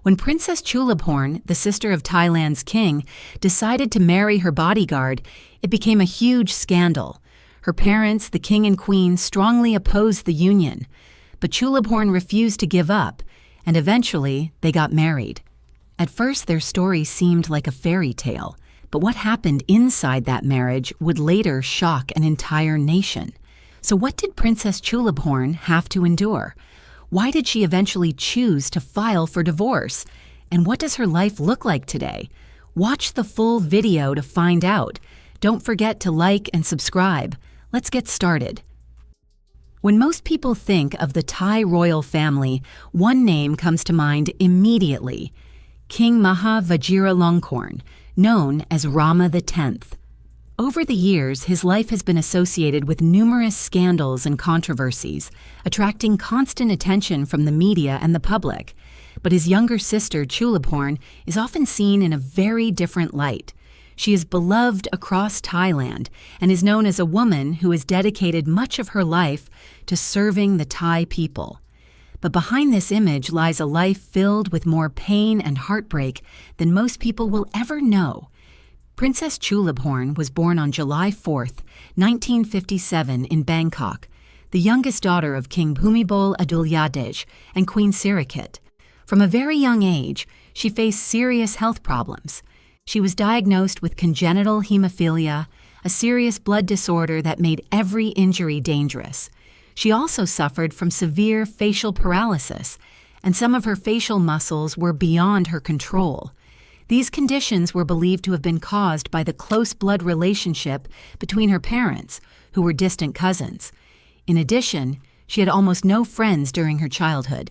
When Princess Chulabhorn, the sister of Thailand's king, decided to marry her bodyguard, it became a huge scandal. Her parents, the king and queen, strongly opposed the union, but Chulabhorn refused to give up, and eventually they got married. At first, their story seemed like a fairy tale, but what happened inside that marriage would later shock an entire nation. So what did Princess Chulabhorn have to endure? Why did she eventually choose to file for divorce? And what does her life look like today? Watch the full video to find out. Don't forget to like and subscribe. Let's get started. When most people think of the Thai royal family, one name comes to mind immediately: King Maha Vajiralongkorn, known as Rama X. Over the years, his life has been associated with numerous scandals and controversies, attracting constant attention from the media and the public. But his younger sister, Chulabhorn, is often seen in a very different light. She is beloved across Thailand and is known as a woman who has dedicated much of her life to serving the Thai people. But behind this image lies a life filled with more pain and heartbreak than most people will ever know. Princess Chulabhorn was born on July 4, 1957 in Bangkok, the youngest daughter of King Bhumibol Adulyadej and Queen Sirikit. From a very young age, she faced serious health problems. She was diagnosed with congenital hemophilia, a serious blood disorder that made every injury dangerous. She also suffered from severe facial paralysis, and some of her facial muscles were beyond her control. These conditions were believed to have been caused by the close blood relationship between her parents, who were distant cousins. In addition, she had almost no friends during her childhood.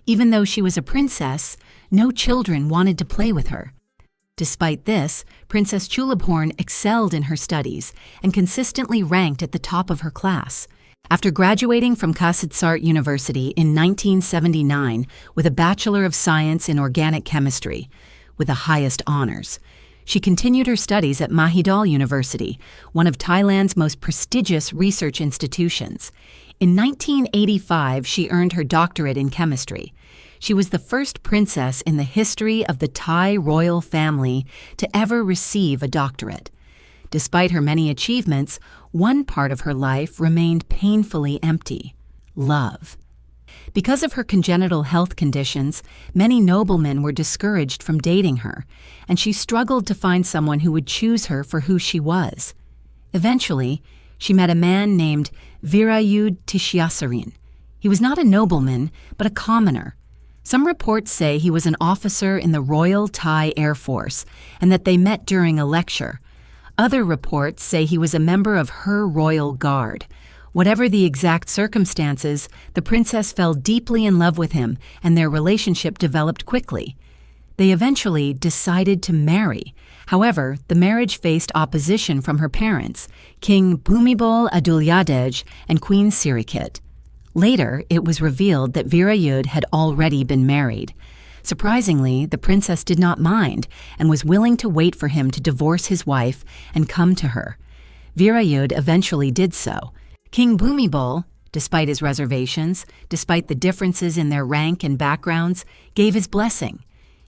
Even though she was a princess, no children wanted to play with her. Despite this, Princess Chulabhorn excelled in her studies and consistently ranked at the top of her class. After graduating from Kasetsart University in 1979 with a Bachelor of Science in Organic Chemistry, with the highest honors, she continued her studies at Mahidol University, one of Thailand's most prestigious research institutions. In 1985, she earned her doctorate in chemistry. She was the first princess in the history of the Thai royal family to ever receive a doctorate. Despite her many achievements, one part of her life remained painfully empty: love. Because of her congenital health conditions, many noblemen were discouraged from dating her, and she struggled to find someone who would choose her for who she was. Eventually, she met a man named Virayud Tishiasarin. He was not a nobleman, but a commoner. Some reports say he was an officer in the Royal Thai Air Force and that they met during a lecture. Other reports say he was a member of her royal guard. Whatever the exact circumstances, the princess fell deeply in love with him, and their relationship developed quickly. They eventually decided to marry. However, the marriage faced opposition from her parents, King Bhumibol Adulyadej and Queen Sirikit. Later, it was revealed that Virayud had already been married. Surprisingly, the princess did not mind and was willing to wait for him to divorce his wife and come to her. Virayud eventually did so. King Bhumibol, despite his reservations, despite the differences in their rank and backgrounds, gave his blessing.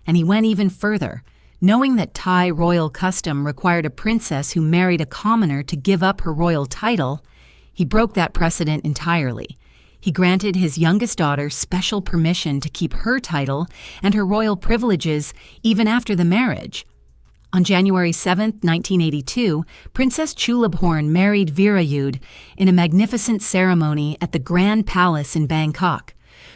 And he went even further. Knowing that Thai royal custom required a princess who married a commoner to give up her royal title, he broke that precedent entirely. He granted his youngest daughter special permission to keep her title and her royal privileges even after the marriage. On January 7, 1982, Princess Chulabhorn married Virayud in a magnificent ceremony at the Grand Palace in Bangkok.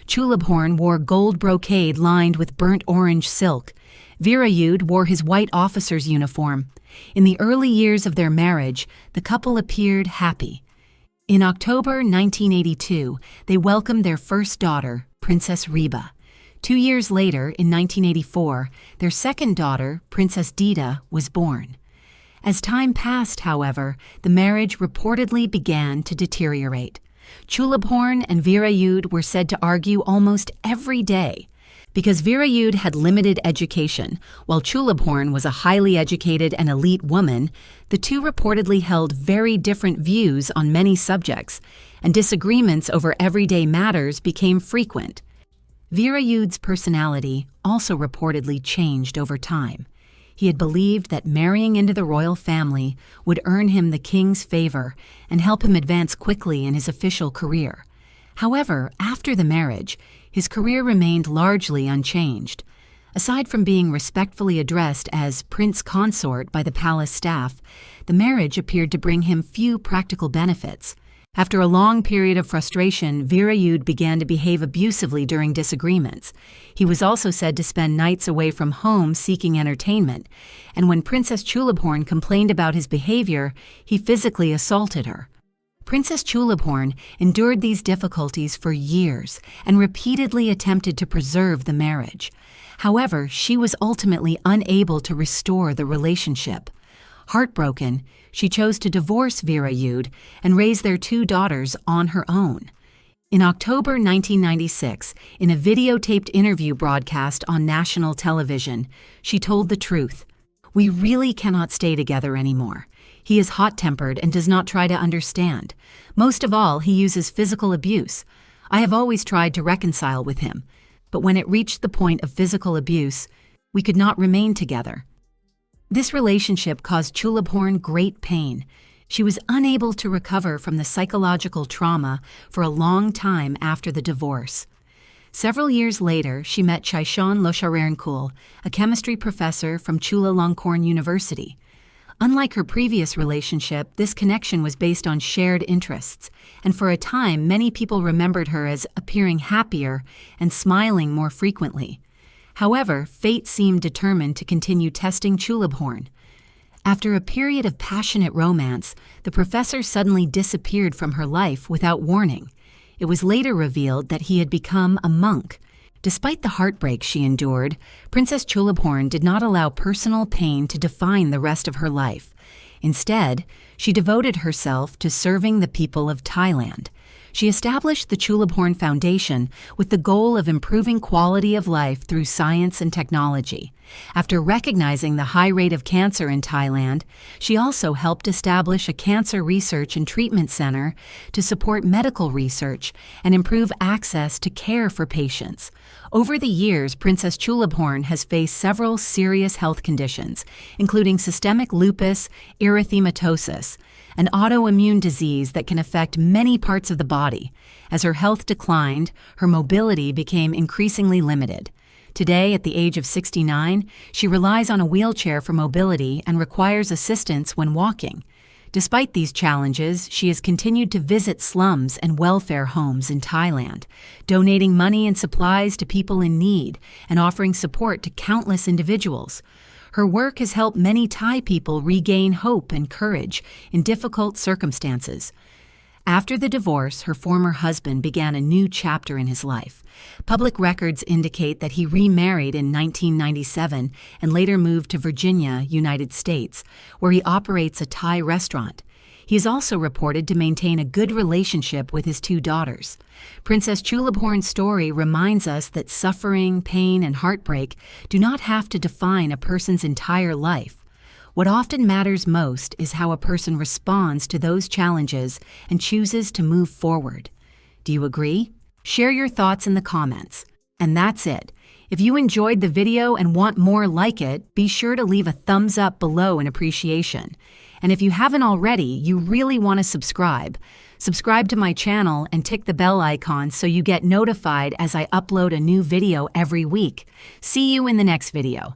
Chulabhorn wore gold brocade lined with burnt orange silk. Virayud wore his white officer's uniform. In the early years of their marriage, the couple appeared happy. In October 1982, they welcomed their first daughter, Princess Reba. 2 years later, in 1984, their second daughter, Princess Dita, was born. As time passed, however, the marriage reportedly began to deteriorate. Chulabhorn and Virayud were said to argue almost every day. Because Virayud had limited education, while Chulabhorn was a highly educated and elite woman, the two reportedly held very different views on many subjects, and disagreements over everyday matters became frequent. Virayud's personality also reportedly changed over time. He had believed that marrying into the royal family would earn him the king's favor and help him advance quickly in his official career. However, after the marriage, his career remained largely unchanged. Aside from being respectfully addressed as Prince Consort by the palace staff, the marriage appeared to bring him few practical benefits. After a long period of frustration, Virayud began to behave abusively during disagreements. He was also said to spend nights away from home seeking entertainment, and when Princess Chulabhorn complained about his behavior, he physically assaulted her. Princess Chulabhorn endured these difficulties for years and repeatedly attempted to preserve the marriage. However, she was ultimately unable to restore the relationship. Heartbroken, she chose to divorce Virayud and raise their 2 daughters on her own. In October 1996, in a videotaped interview broadcast on national television, she told the truth. "We really cannot stay together anymore. He is hot-tempered and does not try to understand. Most of all, he uses physical abuse. I have always tried to reconcile with him, but when it reached the point of physical abuse, we could not remain together." This relationship caused Chulabhorn great pain. She was unable to recover from the psychological trauma for a long time after the divorce. Several years later, she met Chaishon Losharenkul, a chemistry professor from Chulalongkorn University. Unlike her previous relationship, this connection was based on shared interests, and for a time many people remembered her as appearing happier and smiling more frequently. However, fate seemed determined to continue testing Chulabhorn. After a period of passionate romance, the professor suddenly disappeared from her life without warning. It was later revealed that he had become a monk. Despite the heartbreak she endured, Princess Chulabhorn did not allow personal pain to define the rest of her life. Instead, she devoted herself to serving the people of Thailand. She established the Chulabhorn Foundation with the goal of improving quality of life through science and technology. After recognizing the high rate of cancer in Thailand, she also helped establish a cancer research and treatment center to support medical research and improve access to care for patients. Over the years, Princess Chulabhorn has faced several serious health conditions, including systemic lupus erythematosus, an autoimmune disease that can affect many parts of the body. As her health declined, her mobility became increasingly limited. Today, at the age of 69, she relies on a wheelchair for mobility and requires assistance when walking. Despite these challenges, she has continued to visit slums and welfare homes in Thailand, donating money and supplies to people in need and offering support to countless individuals. Her work has helped many Thai people regain hope and courage in difficult circumstances. After the divorce, her former husband began a new chapter in his life. Public records indicate that he remarried in 1997 and later moved to Virginia, United States, where he operates a Thai restaurant. He is also reported to maintain a good relationship with his 2 daughters. Princess Chulabhorn's story reminds us that suffering, pain, and heartbreak do not have to define a person's entire life. What often matters most is how a person responds to those challenges and chooses to move forward. Do you agree? Share your thoughts in the comments. And that's it. If you enjoyed the video and want more like it, be sure to leave a thumbs up below in appreciation. And if you haven't already, you really want to subscribe. Subscribe to my channel and tick the bell icon so you get notified as I upload a new video every week. See you in the next video.